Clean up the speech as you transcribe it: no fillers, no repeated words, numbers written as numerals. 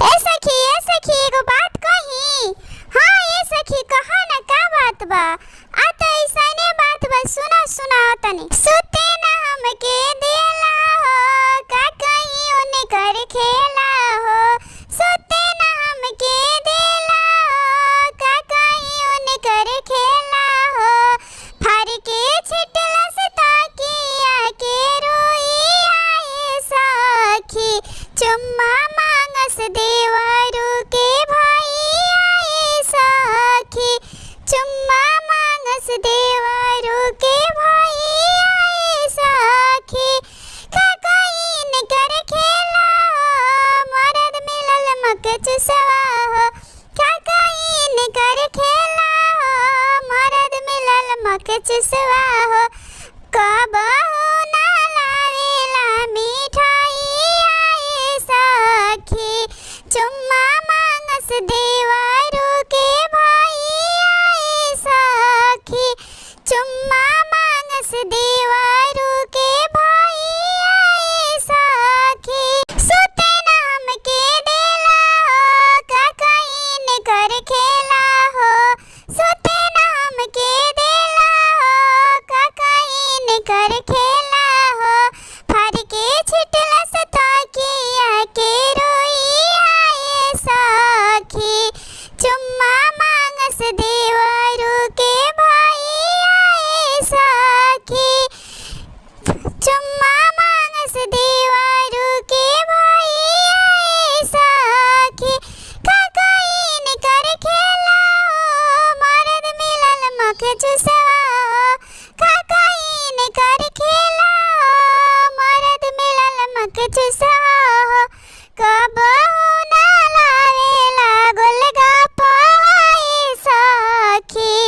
ए सखी एगो बात कही। हाँ ए सखी कहा ना का बात बा। आ त ऐसने बात बा, सुना सुना तनी। सुते ना हमके देला हो, का कहीं ओने कर खेला हो। सुते ना हमके देला हो, का कहीं ओने कर खेला हो। फाड़ के छिटला से ताकिया के रोई आए सखी। चुम्मा मांगस देवरू के भाई आए सखी। चुम्मा मांगस देवरू के भाई आए सखी। का कहीं कर खेला हो, मरद मिलल मक चुसवा हो। का कहीं कर खेला हो, मरद मिलल मक चुसवा हो। कबहू ना लावेला मिठाई आए सखी। चुम्मा मांगस देवरू के भाई आए सखी। चुम्मा मांगस दे